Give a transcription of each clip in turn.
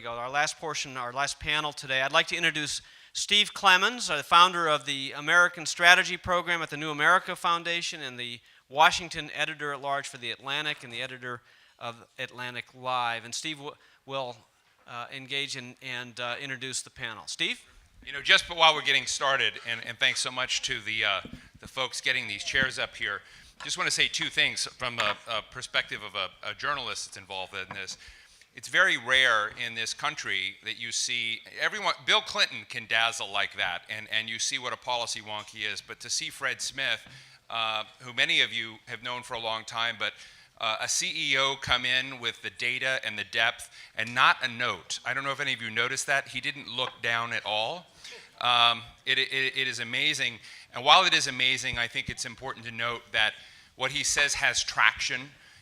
Go. Our last portion, our last panel today, I'd like to introduce Steve Clemens, the founder of the American Strategy Program at the New America Foundation and the Washington editor-at-large for The Atlantic and the editor of Atlantic Live. And Steve will engage and introduce the panel. Steve? You know, just while we're getting started, and thanks so much to the folks getting these chairs up here, just want to say two things from a perspective of a journalist that's involved in this. It's very rare in this country that you see everyone. Bill Clinton can dazzle like that, and you see what a policy wonk he is. But to see Fred Smith, who many of you have known for a long time, but a CEO come in with the data and the depth and not a note. I don't know if any of you noticed that. He didn't look down at all. It is amazing. And while it is amazing, I think it's important to note that what he says has traction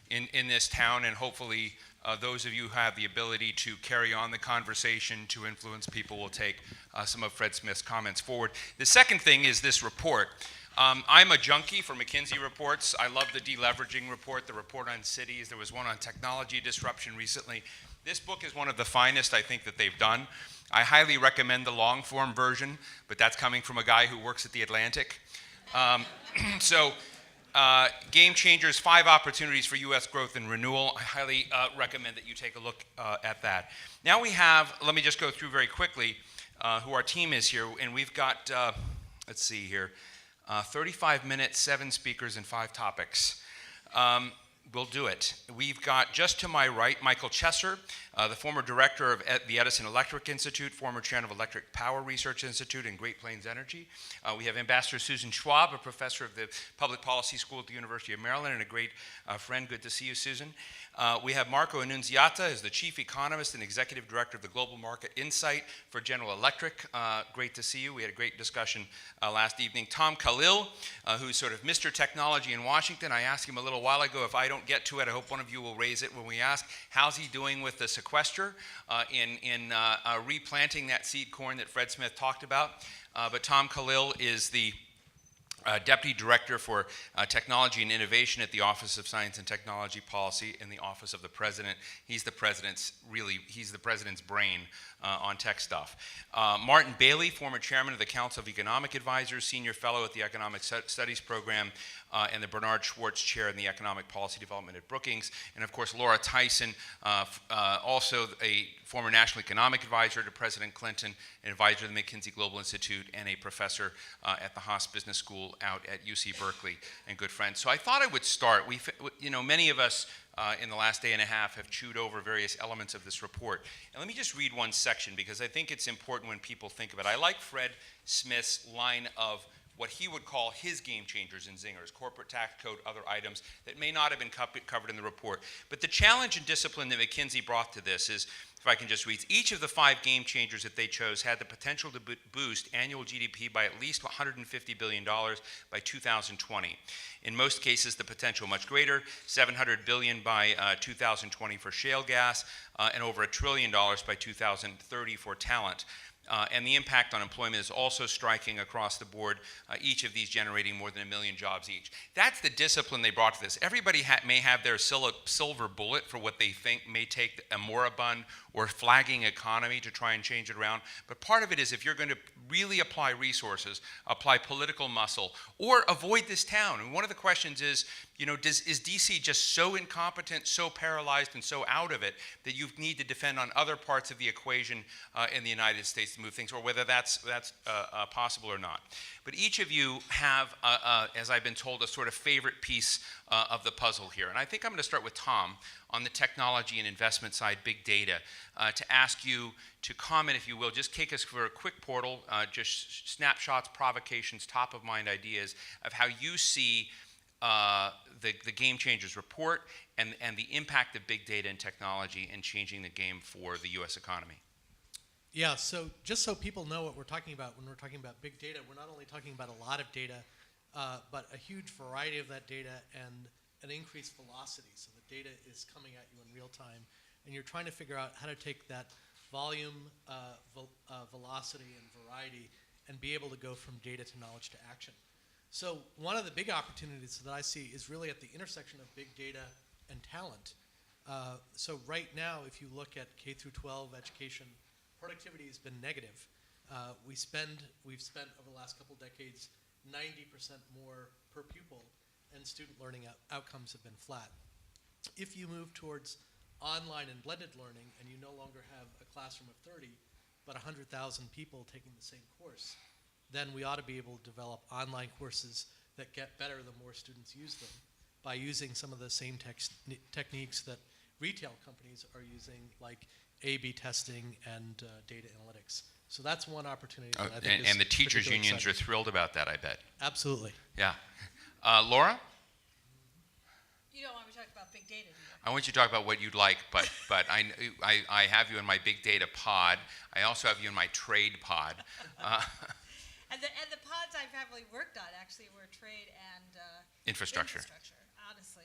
in this town, and hopefully those of you who have the ability to carry on the conversation, to influence people, will take some of Fred Smith's comments forward. The second thing is this report. I'm a junkie for McKinsey reports. I love the deleveraging report, the report on cities. There was one on technology disruption recently. This book is one of the finest, I think, that they've done. I highly recommend the long-form version, but that's coming from a guy who works at The Atlantic. Game Changers, 5 opportunities for U.S. growth and renewal. I highly recommend that you take a look at that. Now we have, let me just go through very quickly who our team is here. And we've got, let's see here, 35 minutes, 7 speakers, and 5 topics. We'll do it. We've got, just to my right, Michael Chesser, the former director of the Edison Electric Institute, former chair of Electric Power Research Institute and Great Plains Energy. We have Ambassador Susan Schwab, a professor of the Public Policy School at the University of Maryland and a great friend. Good to see you, Susan. We have Marco Annunziata, who's the chief economist and executive director of the Global Market Insight for General Electric. Great to see you. We had a great discussion last evening. Tom Khalil, who's sort of Mr. Technology in Washington. I asked him a little while ago, if I don't get to it, I hope one of you will raise it when we ask, how's he doing with the sequester in replanting that seed corn that Fred Smith talked about. But Tom Khalil is the Deputy Director for Technology and Innovation at the Office of Science and Technology Policy in the Office of the President. He's the President's brain on tech stuff. Martin Bailey, former Chairman of the Council of Economic Advisors, Senior Fellow at the Economic Studies Program, and the Bernard Schwartz Chair in the Economic Policy Development at Brookings. And of course, Laura Tyson, also a former National Economic Advisor to President Clinton, an advisor to the McKinsey Global Institute, and a professor at the Haas Business School out at UC Berkeley, and good friends. So I thought I would start. Many of us in the last day and a half have chewed over various elements of this report. And let me just read one section, because I think it's important when people think of it. I like Fred Smith's line of what he would call his game changers and zingers, corporate tax code, other items that may not have been covered in the report. But the challenge and discipline that McKinsey brought to this is, if I can just read, each of the 5 game changers that they chose had the potential to boost annual GDP by at least $150 billion by 2020. In most cases, the potential much greater, $700 billion by 2020 for shale gas, and over $1 trillion by 2030 for talent. And the impact on employment is also striking across the board, each of these generating more than 1 million jobs each. That's the discipline they brought to this. Everybody may have their silver bullet for what they think may take a moribund or flagging economy to try and change it around. But part of it is, if you're going to really apply resources, apply political muscle, or avoid this town. And one of the questions is, is DC just so incompetent, so paralyzed, and so out of it that you need to defend on other parts of the equation in the United States to move things, or whether that's possible or not. But each of you have, as I've been told, a sort of favorite piece of the puzzle here. And I think I'm going to start with Tom on the technology and investment side, big data, to ask you to comment, if you will. Just take us for a quick portal, just snapshots, provocations, top of mind ideas of how you see the Game Changers report and the impact of big data and technology in changing the game for the U.S. economy. Yeah, so just so people know what we're talking about when we're talking about big data, we're not only talking about a lot of data, but a huge variety of that data and an increased velocity. So the data is coming at you in real time, and you're trying to figure out how to take that volume, velocity, and variety and be able to go from data to knowledge to action. So one of the big opportunities that I see is really at the intersection of big data and talent. So right now, if you look at K through 12 education, productivity has been negative. We've spent over the last couple decades 90% more per pupil, and student learning outcomes have been flat. If you move towards online and blended learning, and you no longer have a classroom of 30, but 100,000 people taking the same course, then we ought to be able to develop online courses that get better the more students use them by using some of the same techniques that retail companies are using, like A/B testing and data analytics. So that's one opportunity that I think and the teachers' particularly unions exciting. are thrilled about that, I bet. Absolutely. Yeah. Laura? You don't want me to talk about big data, do you? I want you to talk about what you'd like, but I have you in my big data pod. I also have you in my trade pod. And the pods I've heavily worked on actually were trade and Infrastructure. honestly.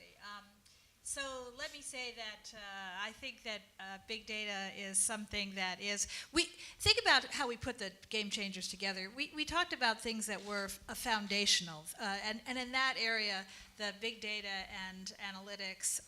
So let me say that I think that big data is something that is, we think about how we put the game changers together. We talked about things that were foundational, and in that area, the big data and analytics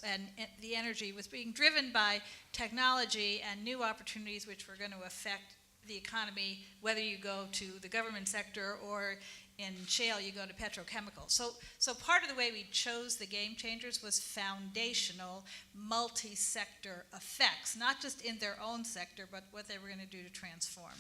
and the energy was being driven by technology and new opportunities which were going to affect the economy, whether you go to the government sector or in shale, you go to petrochemicals. So part of the way we chose the game changers was foundational, multi-sector effects, not just in their own sector, but what they were going to do to transform.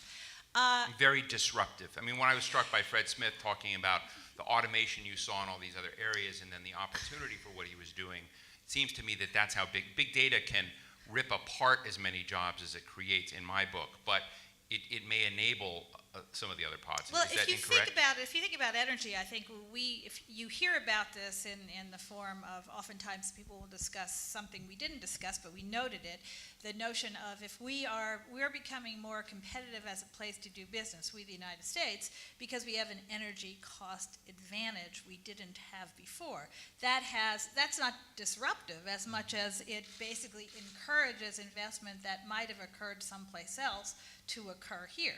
Very disruptive. I mean, when I was struck by Fred Smith talking about the automation you saw in all these other areas and then the opportunity for what he was doing, it seems to me that that's how big data can rip apart as many jobs as it creates in my book, but it may enable some of the other pods. Well, Is that if you incorrect? if you think about energy, I think if you hear about this in the form of, oftentimes people will discuss something we didn't discuss, but we noted it, the notion of if we're becoming more competitive as a place to do business, we the United States, because we have an energy cost advantage we didn't have before. That's not disruptive as much as it basically encourages investment that might have occurred someplace else to occur here.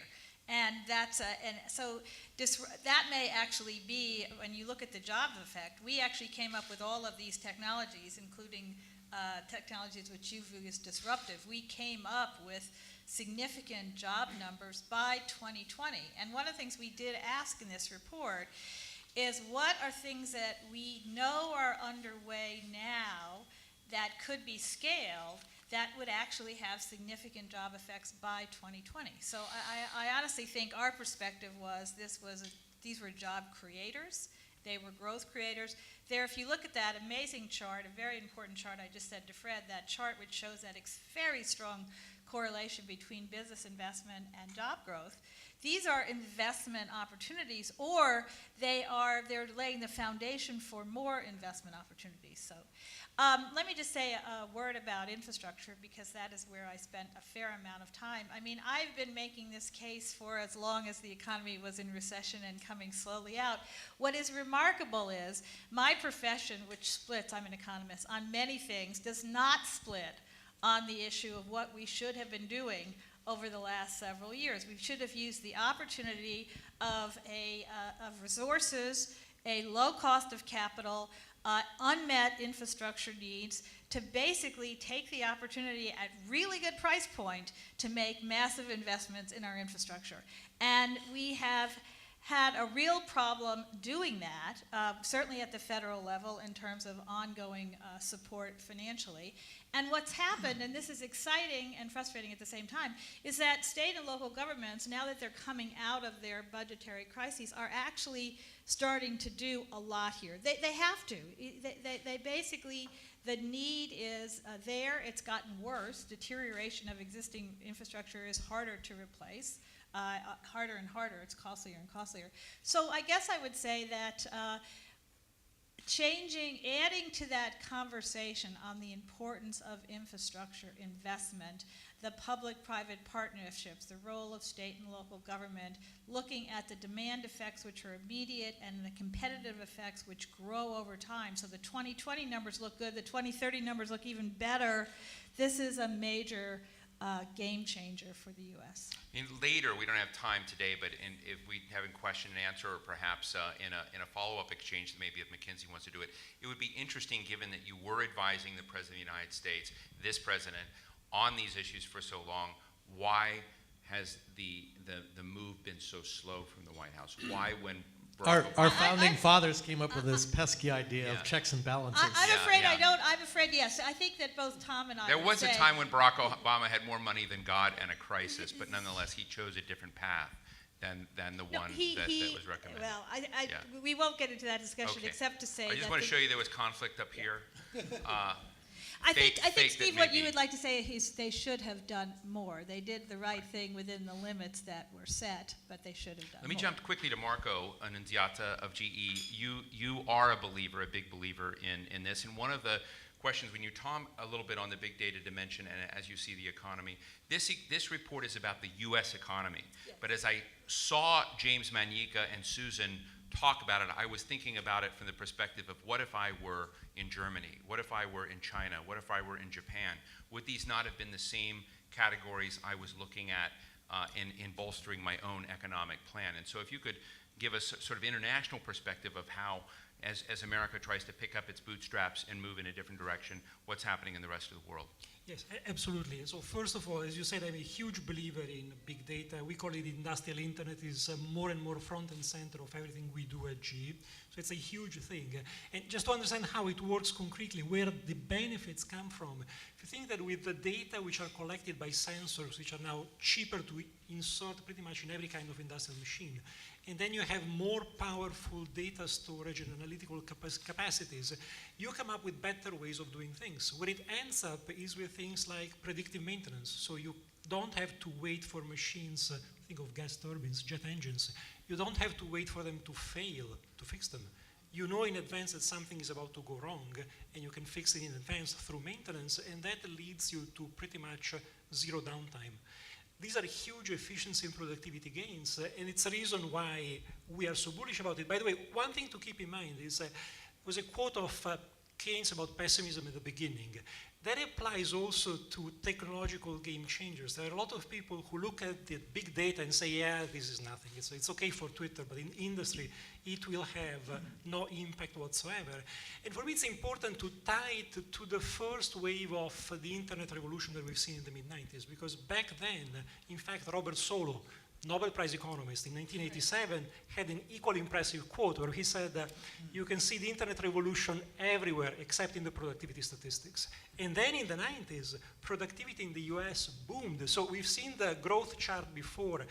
And that may actually be, when you look at the job effect, we actually came up with all of these technologies, including technologies which you view as disruptive. We came up with significant job numbers by 2020. And one of the things we did ask in this report is, what are things that we know are underway now that could be scaled that would actually have significant job effects by 2020. So I honestly think our perspective was these were job creators, they were growth creators. If you look at that amazing chart, a very important chart I just said to Fred, that chart which shows that very strong correlation between business investment and job growth. These are investment opportunities, or they're laying the foundation for more investment opportunities. So let me just say a word about infrastructure, because that is where I spent a fair amount of time. I mean, I've been making this case for as long as the economy was in recession and coming slowly out. What is remarkable is my profession, which splits, I'm an economist, on many things, does not split on the issue of what we should have been doing over the last several years. We should have used the opportunity of resources, a low cost of capital, unmet infrastructure needs, to basically take the opportunity at really good price point to make massive investments in our infrastructure. And we have had a real problem doing that, certainly at the federal level in terms of ongoing support financially. And what's happened, and this is exciting and frustrating at the same time, is that state and local governments, now that they're coming out of their budgetary crises, are actually starting to do a lot here. They have to. They basically, the need is there. It's gotten worse. Deterioration of existing infrastructure is harder to replace. Harder and harder, it's costlier and costlier. So I guess I would say that adding to that conversation on the importance of infrastructure investment, the public-private partnerships, the role of state and local government, looking at the demand effects which are immediate and the competitive effects which grow over time. So the 2020 numbers look good, the 2030 numbers look even better. This is a major game changer for the U.S. Later, we don't have time today, but if we have a question and answer, or perhaps in a follow-up exchange, maybe if McKinsey wants to do it, it would be interesting, given that you were advising the President of the United States, this President, on these issues for so long. Why has the move been so slow from the White House? Why, when our founding fathers came up with this pesky idea of checks and balances. I'm afraid, yes. I think that both Tom and I There was a time when Barack Obama had more money than God and a crisis, but nonetheless, he chose a different path than the one that was recommended. Well, we won't get into that discussion except to say I just want to show you there was conflict up here. I think, fake Steve, what you would like to say is they should have done more. They did the right thing within the limits that were set, but they should have done more. Let me jump quickly to Marco Annunziata of GE. You are a believer, a big believer in this. And one of the questions, when you talk a little bit on the big data dimension and as you see the economy, this report is about the U.S. economy. Yes. But as I saw James Manyika and Susan talk about it, I was thinking about it from the perspective of what if I were in Germany? What if I were in China? What if I were in Japan? Would these not have been the same categories I was looking at in bolstering my own economic plan? And so if you could give us sort of international perspective of how, as America tries to pick up its bootstraps and move in a different direction, what's happening in the rest of the world? Yes, absolutely. So first of all, as you said, I'm a huge believer in big data. We call it industrial internet. It's more and more front and center of everything we do at GE. So it's a huge thing. And just to understand how it works concretely, where the benefits come from, if you think that with the data which are collected by sensors, which are now cheaper to insert pretty much in every kind of industrial machine, and then you have more powerful data storage and analytical capacities, you come up with better ways of doing things. Where it ends up is with things like predictive maintenance. So you don't have to wait for machines, think of gas turbines, jet engines. You don't have to wait for them to fail to fix them. You know in advance that something is about to go wrong, and you can fix it in advance through maintenance, and that leads you to pretty much zero downtime. These are huge efficiency and productivity gains, and it's a reason why we are so bullish about it. By the way, one thing to keep in mind is was a quote of Keynes about pessimism at the beginning. That applies also to technological game changers. There are a lot of people who look at the big data and say, yeah, this is nothing. It's okay for Twitter, but in industry, it will have no impact whatsoever. And for me, it's important to tie it to the first wave of the internet revolution that we've seen in the mid-90s, because back then, in fact, Robert Solow, Nobel Prize economist in 1987, had an equally impressive quote where he said, you can see the internet revolution everywhere except in the productivity statistics. And then in the 90s, productivity in the US boomed. So we've seen the growth chart before.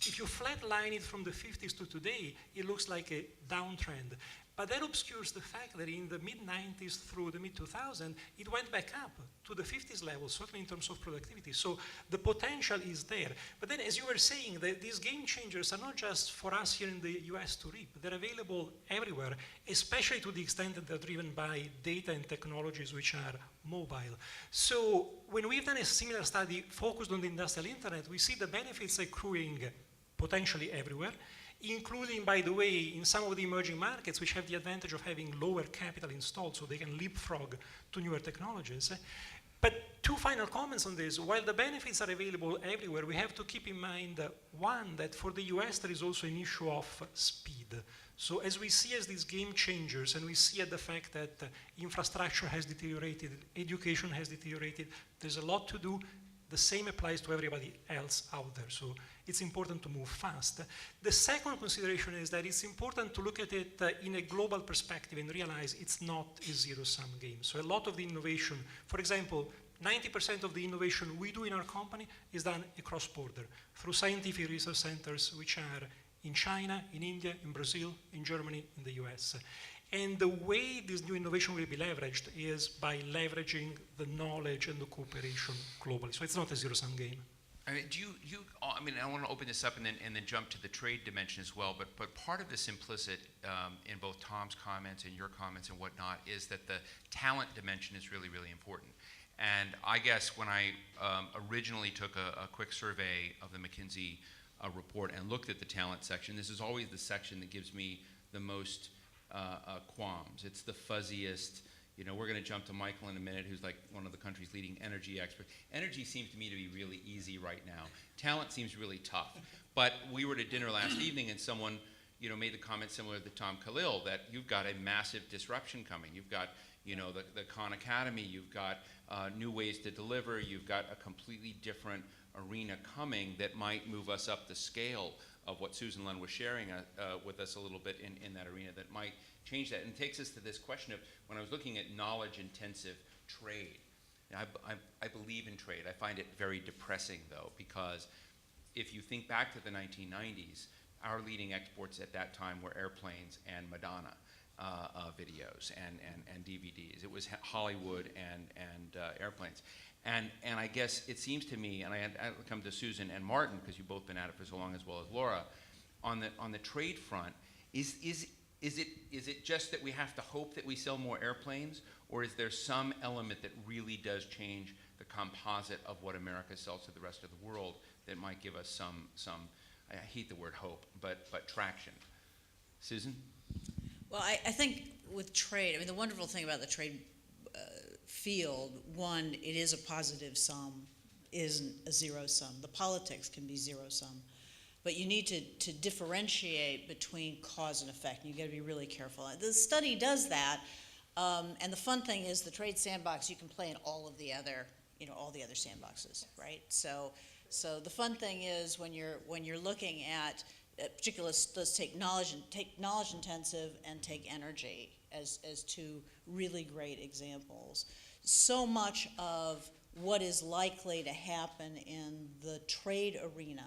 If you flatline it from the 50s to today, it looks like a downtrend. But that obscures the fact that in the mid-90s through the mid-2000s, it went back up to the 50s level, certainly in terms of productivity. So the potential is there. But then, as you were saying, these game changers are not just for us here in the US to reap. They're available everywhere, especially to the extent that they're driven by data and technologies which are mobile. So when we've done a similar study focused on the industrial internet, we see the benefits accruing potentially everywhere, including, by the way, in some of the emerging markets, which have the advantage of having lower capital installed, so they can leapfrog to newer technologies. But two final comments on this. While the benefits are available everywhere, we have to keep in mind, one, that for the US, there is also an issue of speed. So as we see as these game changers, and we see at the fact that infrastructure has deteriorated, education has deteriorated, there's a lot to do. The same applies to everybody else out there. So it's important to move fast. The second consideration is that it's important to look at it in a global perspective and realize it's not a zero-sum game. So a lot of the innovation, for example, 90% of the innovation we do in our company is done across border through scientific research centers which are in China, in India, in Brazil, in Germany, in the US. And the way this new innovation will be leveraged is by leveraging the knowledge and the cooperation globally. So it's not a zero-sum game. I mean, I want to open this up and then jump to the trade dimension as well. But part of this implicit in both Tom's comments and your comments and whatnot is that the talent dimension is really, really important. And I guess when I originally took a quick survey of the McKinsey report and looked at the talent section, this is always the section that gives me the most qualms. It's the fuzziest. You know, we're going to jump to Michael in a minute, who's like one of the country's leading energy experts. Energy seems to me to be really easy right now. Talent seems really tough. But we were at dinner last evening, and someone, you know, made the comment similar to Tom Khalil, that you've got a massive disruption coming. You've got, you know, the Khan Academy. You've got new ways to deliver. You've got a completely different arena coming that might move us up the scale of what Susan Lund was sharing with us a little bit in that arena, that might change that. And takes us to this question of, when I was looking at knowledge-intensive trade, I believe in trade. I find it very depressing, though, because if you think back to the 1990s, our leading exports at that time were airplanes and Madonna videos and DVDs. It was Hollywood and airplanes. And I guess it seems to me, and I come to Susan and Martin, because you've both been at it for so long, as well as Laura, on the trade front, is it just that we have to hope that we sell more airplanes, or is there some element that really does change the composite of what America sells to the rest of the world that might give us some I hate the word hope, but traction? Susan? Well, I think with trade, I mean, the wonderful thing about the trade field, one, it is a positive sum, isn't a zero sum. The politics can be zero sum. But you need to differentiate between cause and effect, and you've got to be really careful. The study does that, and the fun thing is the trade sandbox, you can play in all of the other, all the other sandboxes, right? So the fun thing is when you're looking at, particularly let's take knowledge intensive and take energy as two really great examples. So much of what is likely to happen in the trade arena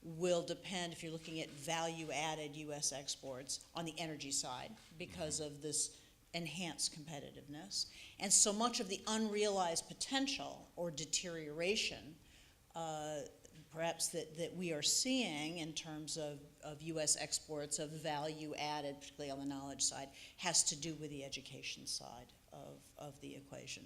will depend, if you're looking at value-added U.S. exports, on the energy side because of this enhanced competitiveness. And so much of the unrealized potential or deterioration perhaps that we are seeing in terms of U.S. exports of value-added, particularly on the knowledge side, has to do with the education side of the equation.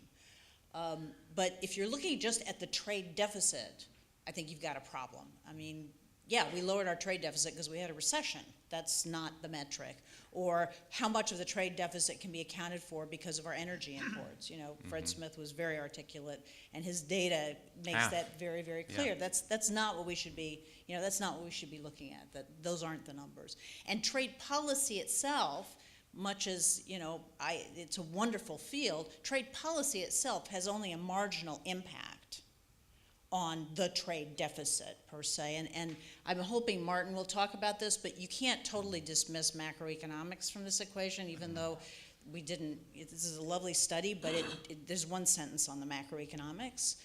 But if you're looking just at the trade deficit, I think you've got a problem. I mean, yeah, we lowered our trade deficit because we had a recession. That's not the metric. Or how much of the trade deficit can be accounted for because of our energy imports. Fred Smith was very articulate, and his data makes that very, very clear. Yeah. That's not what we should be, that's not what we should be looking at. Those aren't the numbers. And trade policy itself, much as, it's a wonderful field, trade policy itself has only a marginal impact on the trade deficit per se. And I'm hoping Martin will talk about this, but you can't totally dismiss macroeconomics from this equation, even though we didn't. This is a lovely study, but there's one sentence on the macroeconomics.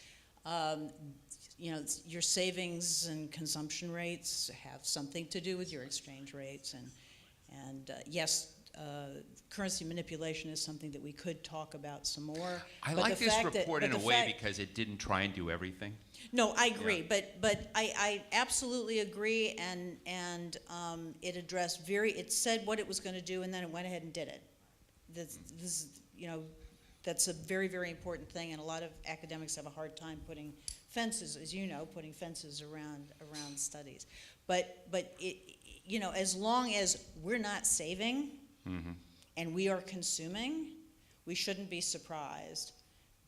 Your savings and consumption rates have something to do with your exchange rates. And yes, currency manipulation is something that we could talk about some more. I like this report in a way because it didn't try and do everything. No, I agree, but I absolutely agree, and it addressed it said what it was going to do, and then it went ahead and did it. That's a very, very important thing, and a lot of academics have a hard time putting fences, as you know, around studies. But as long as we're not saving and we are consuming, we shouldn't be surprised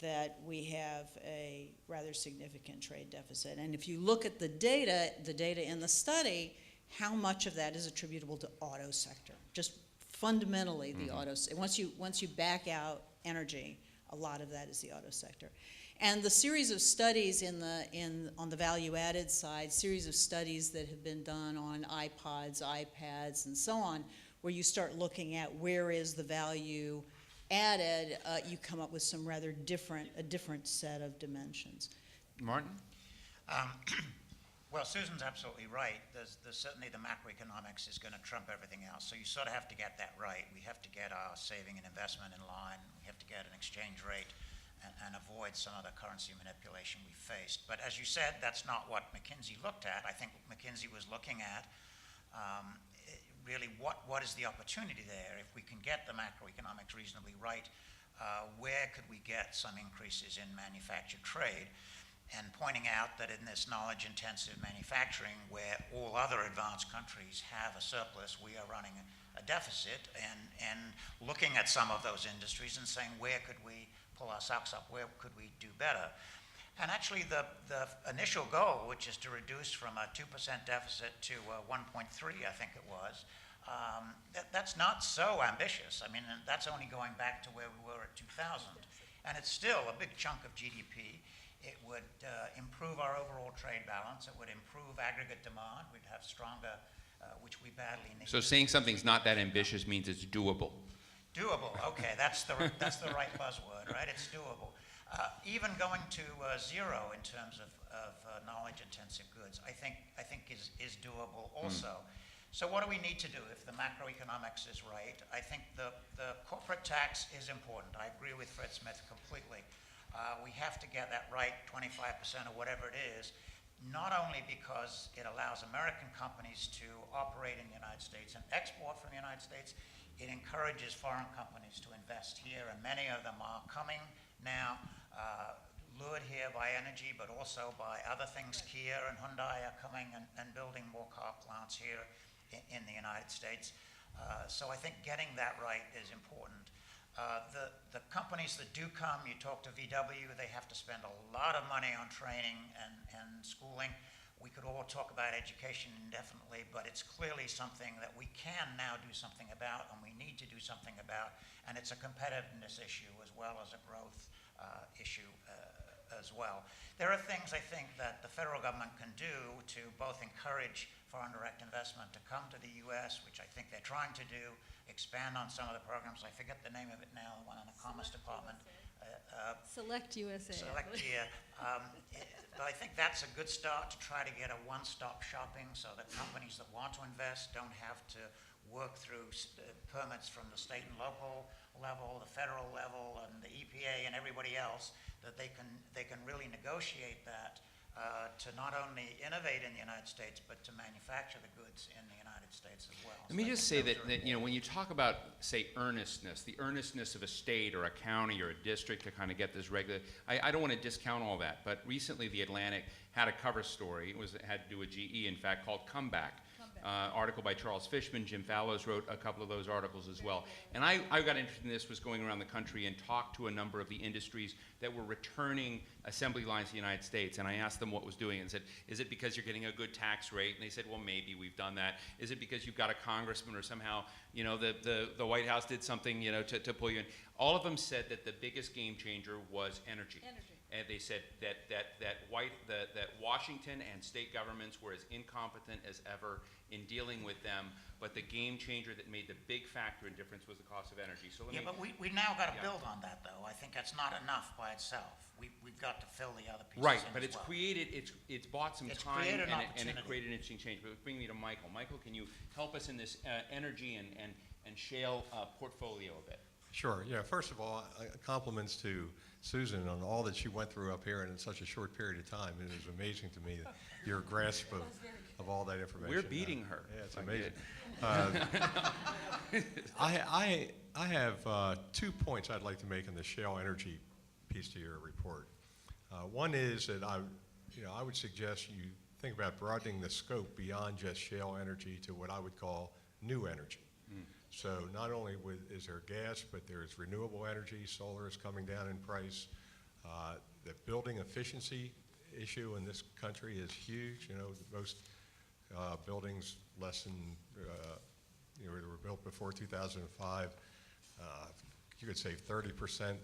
that we have a rather significant trade deficit. And if you look at the data in the study, how much of that is attributable to auto sector? Just fundamentally the auto sector. Once you back out energy, a lot of that is the auto sector. And the series of studies on the value-added side, series of studies that have been done on iPods, iPads, and so on, where you start looking at where is the value added, you come up with some rather different set of dimensions. Martin? Well, Susan's absolutely right. There's certainly the macroeconomics is going to trump everything else. So you sort of have to get that right. We have to get our saving and investment in line. We have to get an exchange rate and avoid some of the currency manipulation we faced. But as you said, that's not what McKinsey looked at. I think what McKinsey was looking at really what is the opportunity there? If we can get the macroeconomics reasonably right, where could we get some increases in manufactured trade? And pointing out that in this knowledge-intensive manufacturing, where all other advanced countries have a surplus, we are running a deficit and looking at some of those industries and saying, where could we pull our socks up? Where could we do better? And actually, the initial goal, which is to reduce from a 2% deficit to 1.3, I think it was, that's not so ambitious. I mean, that's only going back to where we were at 2000. And it's still a big chunk of GDP. It would improve our overall trade balance. It would improve aggregate demand. We'd have stronger, which we badly need. So saying something's not that ambitious means it's doable. Doable, okay, that's the right buzzword, right? It's doable. Even going to zero in terms of knowledge-intensive goods, I think is doable also. So what do we need to do if the macroeconomics is right? I think the corporate tax is important. I agree with Fred Smith completely. We have to get that right, 25% or whatever it is, not only because it allows American companies to operate in the United States and export from the United States, it encourages foreign companies to invest here, and many of them are coming now, lured here by energy, but also by other things. Kia and Hyundai are coming and building more car plants here in the United States. So I think getting that right is important. The companies that do come, you talk to VW, they have to spend a lot of money on training and schooling. We could all talk about education indefinitely, but it's clearly something that we can now do something about, and we need to do something about, and it's a competitiveness issue as well as a growth issue as well. There are things, I think, that the federal government can do to both encourage foreign direct investment to come to the U.S., which I think they're trying to do, expand on some of the programs. I forget the name of it now, the one in the Commerce Department. Select USA. Select here. But I think that's a good start to try to get a one-stop shopping so that companies that want to invest don't have to work through permits from the state and local level, the federal level, and the EPA and everybody else, that they can really negotiate that to not only innovate in the United States, but to manufacture the goods in the United States as well. Let me just say that when you talk about, say, earnestness, the earnestness of a state or a county or a district to kind of get this regular, I don't want to discount all that, but recently the Atlantic had a cover story. It had to do with GE, in fact, called Comeback. Article by Charles Fishman. Jim Fallows wrote a couple of those articles as well. And I got interested in this, was going around the country and talked to a number of the industries that were returning assembly lines to the United States. And I asked them what was doing it and said, is it because you're getting a good tax rate? And they said, well, maybe we've done that. Is it because you've got a congressman or somehow, the White House did something, to pull you in? All of them said that the biggest game changer was energy. And they said that Washington and state governments were as incompetent as ever in dealing with them, but the game changer that made the big factor in difference was the cost of energy. So but we now got to build on that, though. I think that's not enough by itself. We've got to fill the other pieces right, in but as it's well. created, it's bought some It's time created an and it opportunity. created an interesting change. But bring me to Michael. Michael, can you help us in this energy and shale portfolio a bit? Sure. Yeah. First of all, compliments to Susan on all that she went through up here in such a short period of time. It is amazing to me your grasp of all that information. We're beating her. Yeah, it's amazing. I have 2 points I'd like to make on the shale energy piece to your report. One is that I would suggest you think about broadening the scope beyond just shale energy to what I would call new energy. So not only is there gas, but there's renewable energy. Solar is coming down in price. The building efficiency issue in this country is huge. Most buildings less than, that were built before 2005, you could save 30%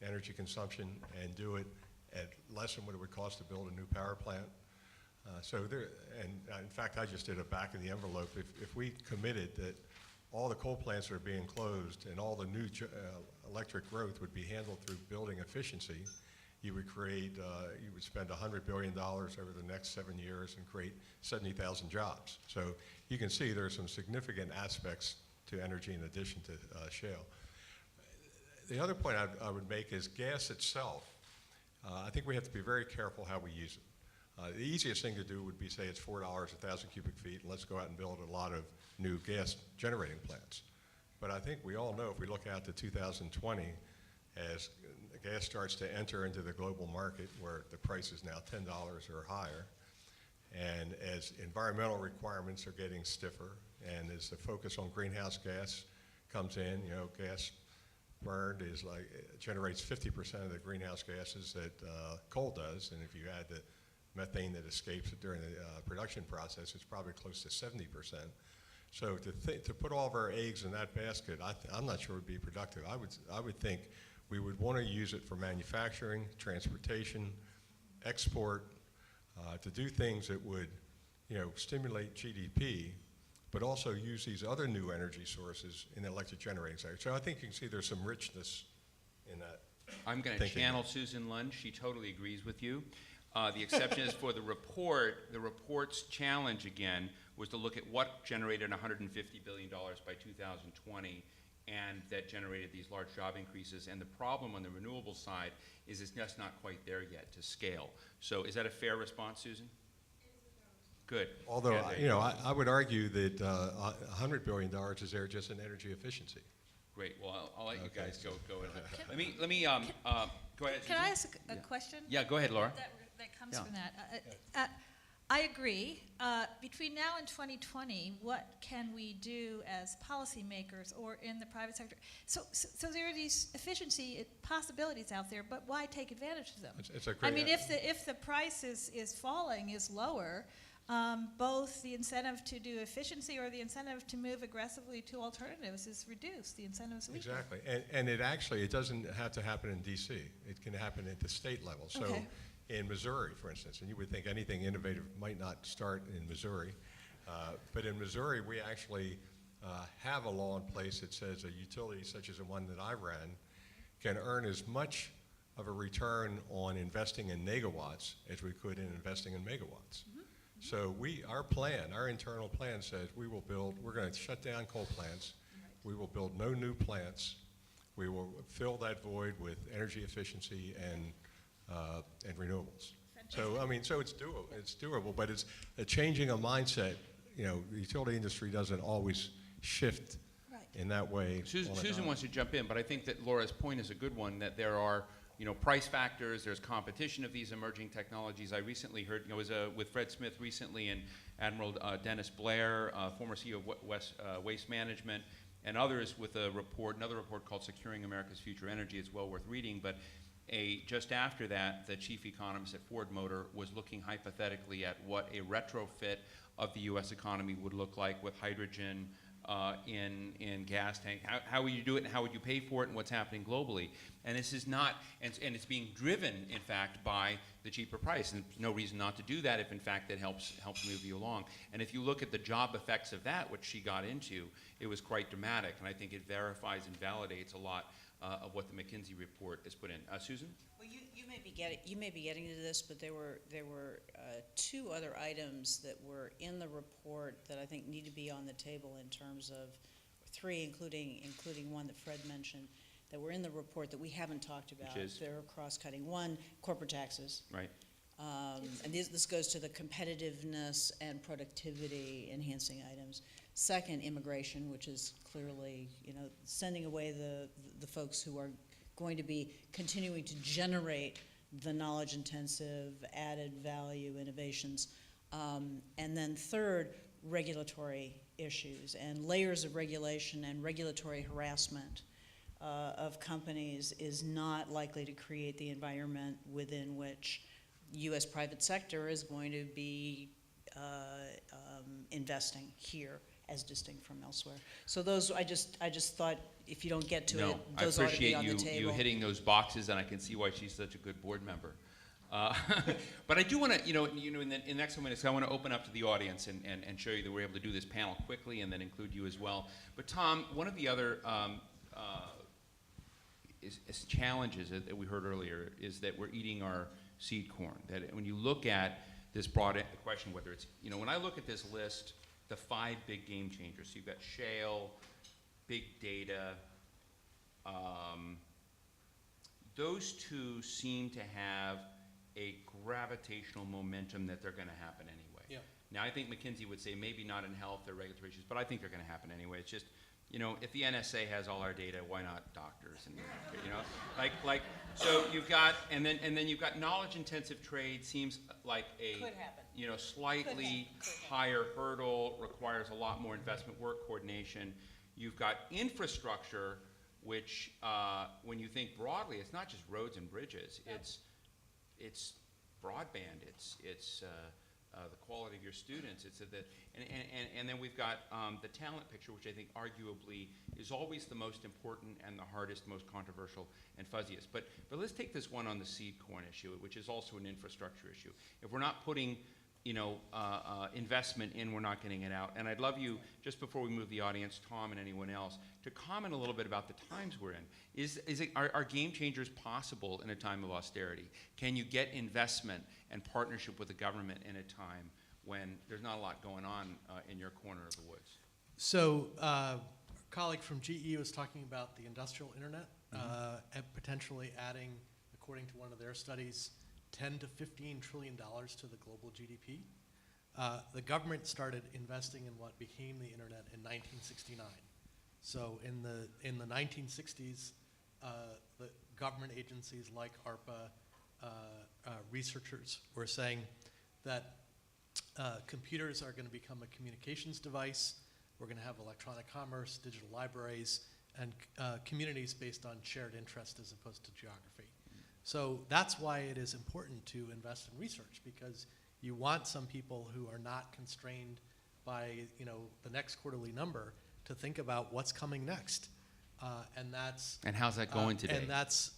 energy consumption and do it at less than what it would cost to build a new power plant. In fact, I just did a back of the envelope. If we committed that all the coal plants that are being closed and all the new electric growth would be handled through building efficiency, you would spend $100 billion over the next 7 years and create 70,000 jobs. So you can see there are some significant aspects to energy in addition to shale. The other point I would make is gas itself. I think we have to be very careful how we use it. The easiest thing to do would be say it's $4 a thousand cubic feet, and let's go out and build a lot of new gas generating plants. But I think we all know if we look out to 2020, as gas starts to enter into the global market where the price is now $10 or higher, and as environmental requirements are getting stiffer, and as the focus on greenhouse gas comes in, you know, gas burned is like, generates 50% of the greenhouse gases that coal does, and if you add the methane that escapes during the production process, it's probably close to 70%. So to put all of our eggs in that basket, I'm not sure would be productive. I would think we would want to use it for manufacturing, transportation, export, to do things that would, you know, stimulate GDP, but also use these other new energy sources in the electric generating sector. So I think you can see there's some richness in that. I'm going to channel Susan Lund. She totally agrees with you. The exception is for the report. The report's challenge, again, was to look at what generated $150 billion by 2020, and that generated these large job increases. And the problem on the renewable side is it's just not quite there yet to scale. So is that a fair response, Susan? Good. Although, Yeah, you know, I would argue that $100 billion is there just in energy efficiency. Great. Well, I'll let you Okay. guys go ahead. Let me go ahead. Can I Susan. ask a question? Yeah, go ahead, Laura. That comes Yeah. from that. I agree. Between now and 2020, what can we do as policymakers or in the private sector? So there are these efficiency possibilities out there, but why take advantage of them? It's a great. I mean, if the price is falling, is lower, both the incentive to do efficiency or the incentive to move aggressively to alternatives is reduced. The incentives weaken. Exactly, and it doesn't have to happen in DC. It can happen at the state level. So Okay. in Missouri, for instance, and you would think anything innovative might not start in Missouri, but in Missouri we actually have a law in place that says a utility such as the one that I ran can earn as much of a return on investing in megawatts as we could in investing in megawatts. So our internal plan says we're going to shut down coal plants. We will build no new plants. We will fill that void with energy efficiency and renewables. So, I mean, so it's doable, but it's a changing a mindset. You know, the utility industry doesn't always shift Right. in that way. Susan wants to jump in, but I think that Laura's point is a good one, that there are, you know, price factors, there's competition of these emerging technologies. I recently heard, you know, was with Fred Smith recently and Admiral Dennis Blair, former CEO of Waste Management, and others with another report called Securing America's Future Energy. It's well worth reading, but just after that, the chief economist at Ford Motor was looking hypothetically at what a retrofit of the U.S. economy would look like with hydrogen in gas tank. How would you do it, and how would you pay for it, and what's happening globally? And this is not, and it's being driven, in fact, by the cheaper price. And there's no reason not to do that if, in fact, that helps move you along. And if you look at the job effects of that, which she got into, it was quite dramatic. And I think it verifies and validates a lot of what the McKinsey report has put in. Susan? Well, you may be getting into this, but there were two other items that were in the report that I think need to be on the table in terms of three, including one that Fred mentioned, that were in the report that we haven't talked about. Which is? They're cross-cutting. One, corporate taxes. Right. And this goes to the competitiveness and productivity enhancing items. Second, immigration, which is clearly, you know, sending away the folks who are going to be continuing to generate the knowledge-intensive, added value innovations. And then third, regulatory issues and layers of regulation and regulatory harassment of companies is not likely to create the environment within which U.S. private sector is going to be investing here as distinct from elsewhere. So those, I just thought if you don't get to it, those ought to be on the table. I appreciate you hitting those boxes, and I can see why she's such a good board member. But I do want to, in the next 2 minutes, I want to open up to the audience and show you that we're able to do this panel quickly and then include you as well. But Tom, one of the other is challenges that we heard earlier is that we're eating our seed corn. That when you look at this broad question, whether it's, when I look at this list, the 5 big game changers, so you've got shale, big data, those two seem to have a gravitational momentum that they're going to happen anyway. Yeah. Now, I think McKinsey would say maybe not in health or regulatory issues, but I think they're going to happen anyway. It's just, if the NSA has all our data, why not doctors? And so you've got, and then you've got knowledge-intensive trade seems like a Could happen. slightly higher hurdle, requires a lot more investment, work coordination. You've got infrastructure, which, when you think broadly, it's not just roads and bridges. It's broadband. It's the quality of your students. And then we've got the talent picture, which I think arguably is always the most important and the hardest, most controversial and fuzziest. But let's take this one on the seed corn issue, which is also an infrastructure issue. If we're not putting investment in, we're not getting it out. And I'd love you, just before we move the audience, Tom and anyone else, to comment a little bit about the times we're in. Are game changers possible in a time of austerity? Can you get investment and partnership with the government in a time when there's not a lot going on in your corner of the woods? So a colleague from GE was talking about the industrial internet and potentially adding, according to one of their studies, $10 to $15 trillion to the global GDP. The government started investing in what became the internet in 1969. So in the 1960s, the government agencies like ARPA, researchers were saying that computers are going to become a communications device. We're going to have electronic commerce, digital libraries, and communities based on shared interest as opposed to geography. So that's why it is important to invest in research, because you want some people who are not constrained by the next quarterly number to think about what's coming next, And how's that going today? And that's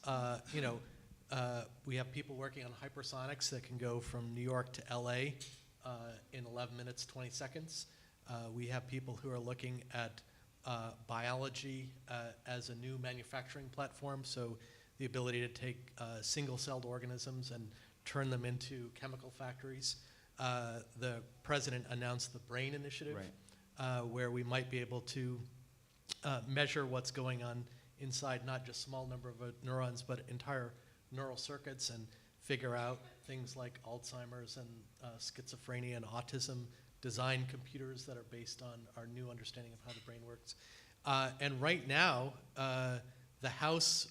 we have people working on hypersonics that can go from New York to LA in 11 minutes 20 seconds. We have people who are looking at biology as a new manufacturing platform. So the ability to take single-celled organisms and turn them into chemical factories. The president announced the BRAIN initiative, where we might be able to measure what's going on inside not just small number of neurons, but entire neural circuits, and figure out things like Alzheimer's and schizophrenia and autism, design computers that are based on our new understanding of how the brain works. And right now, the House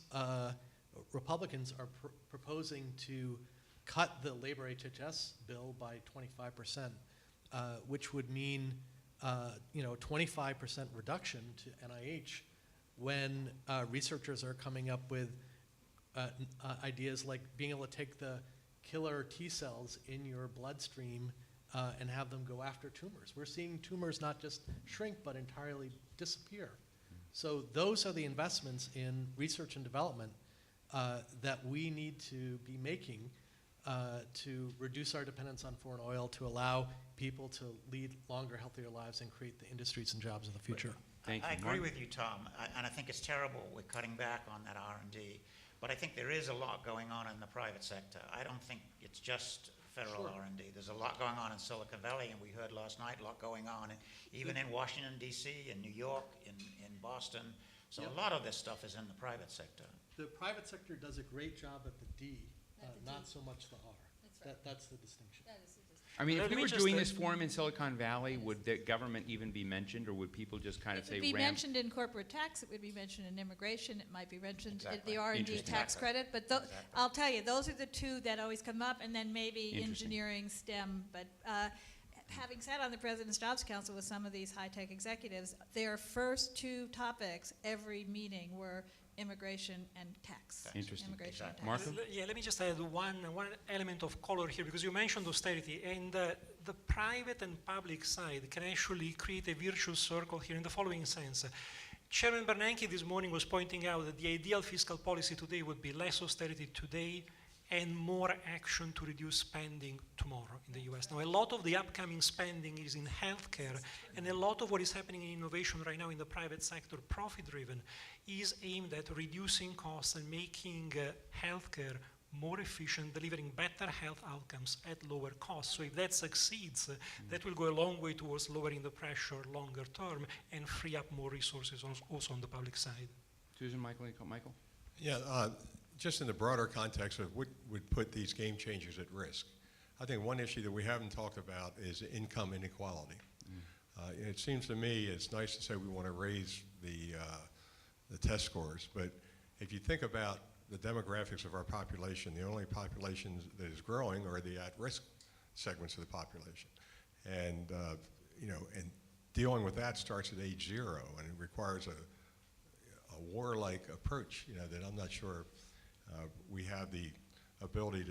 Republicans are proposing to cut the labor HHS bill by 25%, which would mean 25% reduction to NIH when researchers are coming up with ideas like being able to take the killer T cells in your bloodstream and have them go after tumors. We're seeing tumors not just shrink, but entirely disappear. So those are the investments in research and development that we need to be making to reduce our dependence on foreign oil, to allow people to lead longer, healthier lives and create the industries and jobs of the future. Thank you. I agree with you, Tom, and I think it's terrible we're cutting back on that R&D, but I think there is a lot going on in the private sector. I don't think it's just federal R&D. There's a lot going on in Silicon Valley, and we heard last night a lot going on even in Washington, D.C., in New York, in Boston. So a lot of this stuff is in the private sector. The private sector does a great job at the D, At the not D. so much the R. That's right. That's the distinction. That is the distinction. I mean, Let if we me were just, doing this forum in Silicon Valley, would the government even be mentioned, or would people just kind of It say would be ramp? mentioned in corporate tax, it would be mentioned in immigration, it might be mentioned in Exactly. the R&D Interesting. tax credit, but I'll tell you, those are the two that always come up, and then maybe Interesting. engineering, STEM, but having sat on the President's Jobs Council with some of these high-tech executives, their first two topics every meeting were immigration and tax. Interesting. Immigration and tax. Marco? Yeah, let me just add one element of color here, because you mentioned austerity, and the private and public side can actually create a virtuous circle here in the following sense. Chairman Bernanke this morning was pointing out that the ideal fiscal policy today would be less austerity today and more action to reduce spending tomorrow in the US. Now, a lot of the upcoming spending is in healthcare, and a lot of what is happening in innovation right now in the private sector, profit-driven, is aimed at reducing costs and making healthcare more efficient, delivering better health outcomes at lower costs. So if that succeeds, that will go a long way towards lowering the pressure longer term and free up more resources also on the public side. Susan, Michael? Yeah, just in the broader context of what would put these game changers at risk. I think one issue that we haven't talked about is income inequality. It seems to me it's nice to say we want to raise the test scores, but if you think about the demographics of our population, the only populations that is growing are the at-risk segments of the population. And, and dealing with that starts at age 0, and it requires a warlike approach, that I'm not sure we have the ability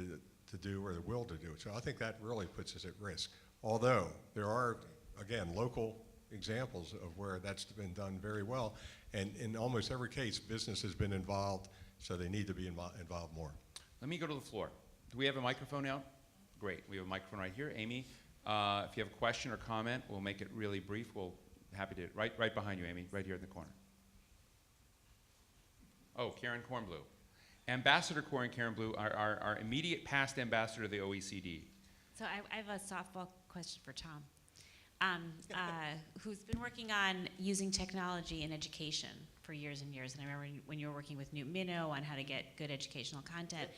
to do or the will to do it. So I think that really puts us at risk. Although there are, again, local examples of where that's been done very well, and in almost every case, business has been involved, so they need to be involved more. Let me go to the floor. Do we have a microphone out? Great, we have a microphone right here. Amy, if you have a question or comment, we'll make it really brief. We'll happy to, right behind you, Amy, right here in the corner. Oh, Karen Kornblue. Ambassador Karen Blue, our immediate past ambassador to the OECD. So I have a softball question for Tom, who's been working on using technology in education for years and years. And I remember when you were working with Newt Minow on how to get good educational content.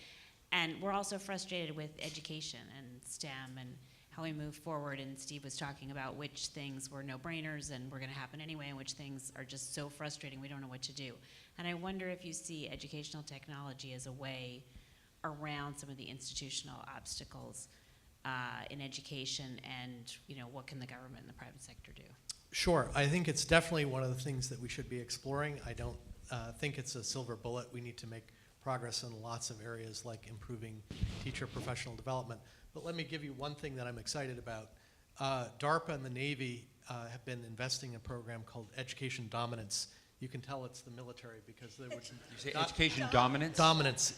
And we're also frustrated with education and STEM and how we move forward. And Steve was talking about which things were no-brainers and were going to happen anyway, and which things are just so frustrating we don't know what to do. And I wonder if you see educational technology as a way around some of the institutional obstacles in education, and what can the government and the private sector do? Sure, I think it's definitely one of the things that we should be exploring. I don't think it's a silver bullet. We need to make progress in lots of areas like improving teacher professional development. But let me give you one thing that I'm excited about. DARPA and the Navy have been investing in a program called Education Dominance. You can tell it's the military because they would. You say education dominance? Dominance.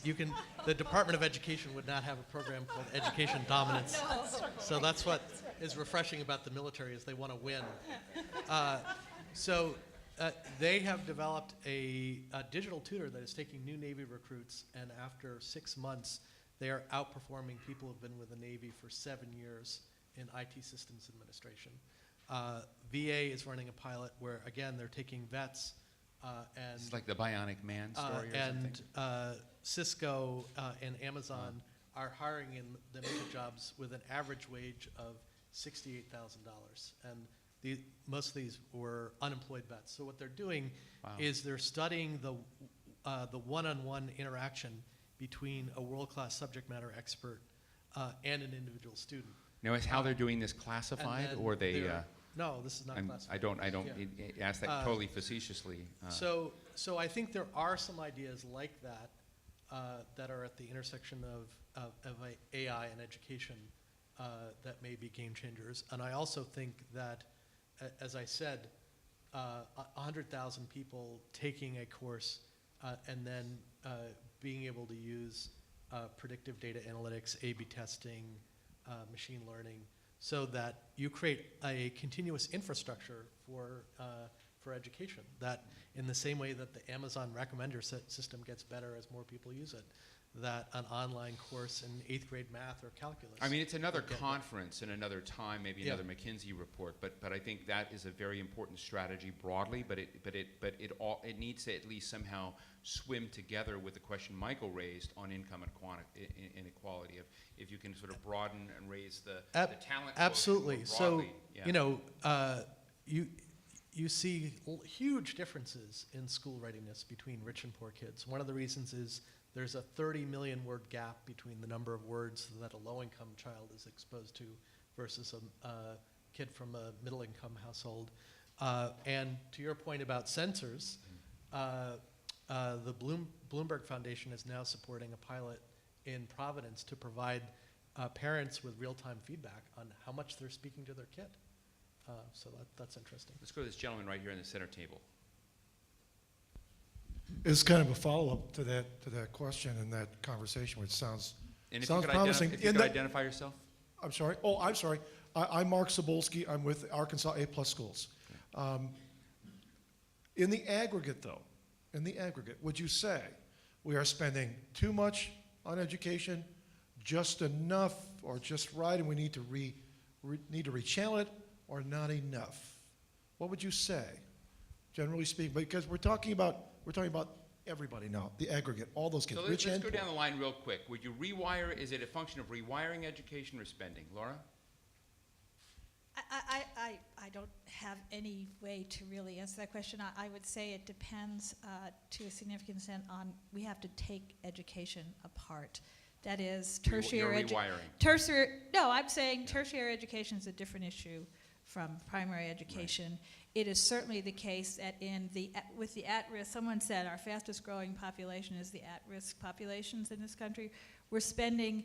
The Department of Education would not have a program called Education Dominance. So that's what is refreshing about the military is they want to win. They have developed a digital tutor that is taking new Navy recruits, and after 6 months, they are outperforming people who have been with the Navy for 7 years in IT systems administration. VA is running a pilot where, again, they're taking vets and It's like the Bionic Man story or something. and Cisco and Amazon are hiring in the major jobs with an average wage of $68,000, and most of these were unemployed vets. So what they're doing is they're studying the one-on-one interaction between a world-class subject matter expert and an individual student. Now, is how they're doing this classified, or they? No, this is not classified. I don't Yeah. ask that totally facetiously. So I think there are some ideas like that that are at the intersection of AI and education that may be game changers. And I also think that, as I said, 100,000 people taking a course and then being able to use predictive data analytics, A/B testing, machine learning, so that you create a continuous infrastructure for education. That in the same way that the Amazon recommender system gets better as more people use it, that an online course in 8th grade math or calculus. I mean, it's another conference and another time, maybe another McKinsey report. But I think that is a very important strategy broadly. But it needs to at least somehow swim together with the question Michael raised on income inequality. If you can sort of broaden and raise the talent. Absolutely. So yeah. you see huge differences in school readiness between rich and poor kids. One of the reasons is there's a 30 million word gap between the number of words that a low-income child is exposed to versus a kid from a middle-income household. And to your point about sensors, the Bloomberg Foundation is now supporting a pilot in Providence to provide parents with real-time feedback on how much they're speaking to their kid. So that's interesting. Let's go to this gentleman right here in the center table. It's kind of a follow-up to that question and that conversation, which sounds promising. If you could identify yourself. I'm sorry. Oh, I'm sorry. I'm Mark Sobolski. I'm with Arkansas A+ Schools. In the aggregate, though, would you say we are spending too much on education, just enough, or just right, and we need to rechannel it, or not enough? What would you say, generally speaking? Because we're talking about everybody now, the aggregate, all those kids, So rich let's and go poor. down the line real quick. Would you rewire? Is it a function of rewiring education or spending? Laura? I don't have any way to really answer that question. I would say it depends to a significant extent on, we have to take education apart. That is tertiary You're rewiring. No, I'm saying tertiary education is a different issue from primary education. It is certainly the case that with the at-risk, someone said our fastest growing population is the at-risk populations in this country. We're spending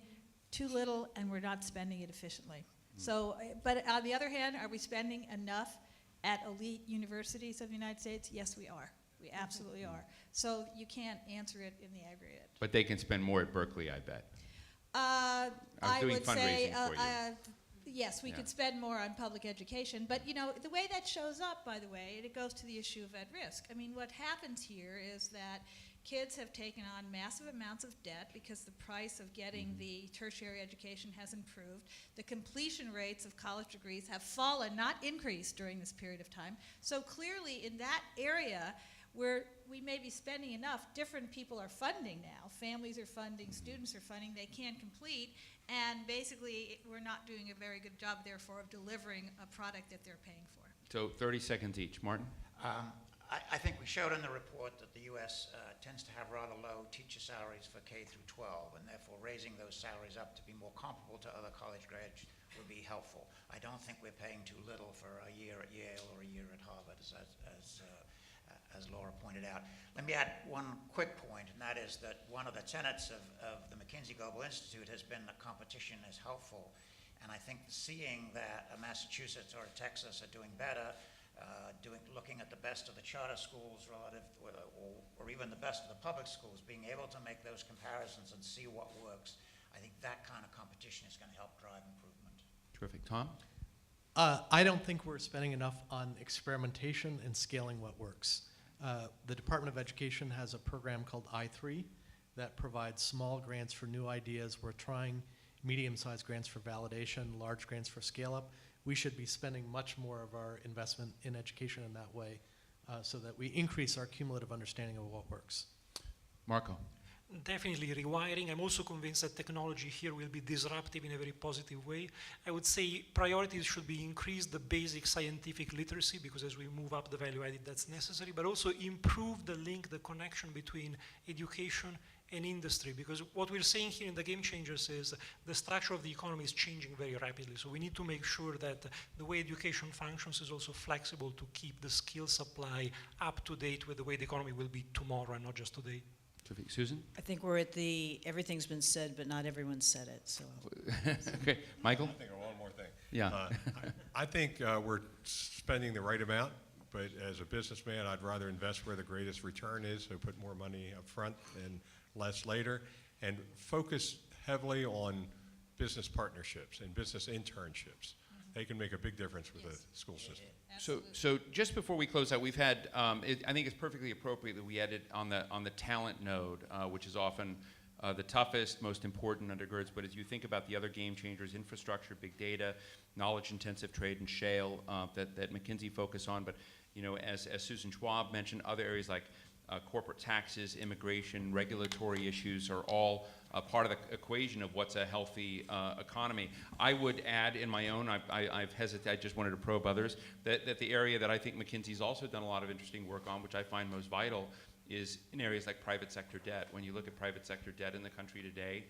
too little and we're not spending it efficiently. So, but on the other hand, are we spending enough at elite universities of the United States? Yes, we are. We absolutely are. So you can't answer it in the aggregate. But they can spend more at Berkeley, I bet. I doing would say, fundraising for you. yes, we Yeah. could spend more on public education, but you know, the way that shows up, by the way, it goes to the issue of at risk. I mean, what happens here is that kids have taken on massive amounts of debt because the price of getting the tertiary education has improved. The completion rates of college degrees have fallen, not increased during this period of time. So clearly in that area, where we may be spending enough, different people are funding now. Families are funding, students are funding, they can't complete, and basically we're not doing a very good job, therefore, of delivering a product that they're paying for. So 30 seconds each. Martin? I think we showed in the report that the U.S. Tends to have rather low teacher salaries for K through 12, and therefore raising those salaries up to be more comparable to other college grads would be helpful. I don't think we're paying too little for a year at Yale or a year at Harvard, as Laura pointed out. Let me add one quick point, and that is that one of the tenets of the McKinsey Global Institute has been that competition is helpful. And I think seeing that Massachusetts or Texas are doing better, looking at the best of the charter schools relative, or even the best of the public schools, being able to make those comparisons and see what works, I think that kind of competition is going to help drive improvement. Terrific. Tom? I don't think we're spending enough on experimentation and scaling what works. The Department of Education has a program called I3 that provides small grants for new ideas. We're trying medium-sized grants for validation, large grants for scale-up. We should be spending much more of our investment in education in that way so that we increase our cumulative understanding of what works. Marco? Definitely rewiring. I'm also convinced that technology here will be disruptive in a very positive way. I would say priorities should be increase the basic scientific literacy, because as we move up the value added, that's necessary, but also improve the link, the connection between education and industry, because what we're saying here in the Game Changers is the structure of the economy is changing very rapidly. So we need to make sure that the way education functions is also flexible to keep the skill supply up to date with the way the economy will be tomorrow and not just today. Terrific. Susan? I think we're at everything's been said, but not everyone said it, so. Okay. Michael? I think of one more thing. Yeah. I think we're spending the right amount, but as a businessman, I'd rather invest where the greatest return is, so put more money up front and less later, and focus heavily on business partnerships and business internships. They can make a big difference with the school system. So just before we close out, we've had, I think it's perfectly appropriate that we edit on the talent node, which is often the toughest, most important undergirds, but as you think about the other game changers, infrastructure, big data, knowledge-intensive trade and shale that McKinsey focus on, but you know, as Susan Schwab mentioned, other areas like corporate taxes, immigration, regulatory issues are all part of the equation of what's a healthy economy. I would add in my own, I've hesitated, I just wanted to probe others, that the area that I think McKinsey's also done a lot of interesting work on, which I find most vital, is in areas like private sector debt. When you look at private sector debt in the country today,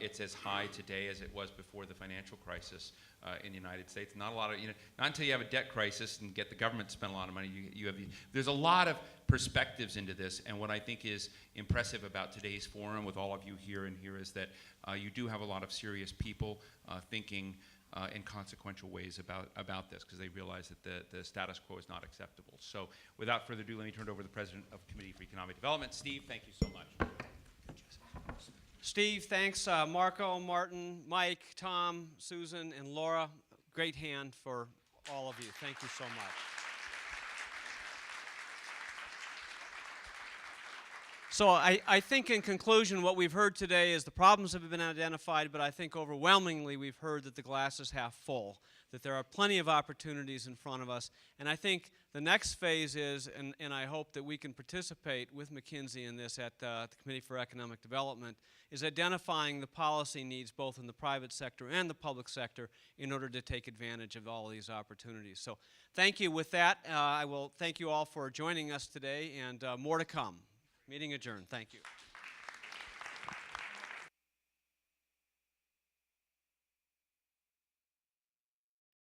it's as high today as it was before the financial crisis in the United States. Not a lot of, not until you have a debt crisis and get the government to spend a lot of money, there's a lot of perspectives into this, and what I think is impressive about today's forum with all of you here and here is that you do have a lot of serious people thinking in consequential ways about this, because they realize that the status quo is not acceptable. So without further ado, let me turn it over to the President of the Committee for Economic Development. Steve, thank you so much. Steve, thanks. Marco, Martin, Mike, Tom, Susan, and Laura, great hand for all of you. Thank you so much. So I think in conclusion, what we've heard today is the problems have been identified, but I think overwhelmingly we've heard that the glass is half full, that there are plenty of opportunities in front of us. And I think the next phase is, and I hope that we can participate with McKinsey in this at the Committee for Economic Development, is identifying the policy needs both in the private sector and the public sector in order to take advantage of all of these opportunities. So thank you. With that, I will thank you all for joining us today, and more to come. Meeting adjourned. Thank you.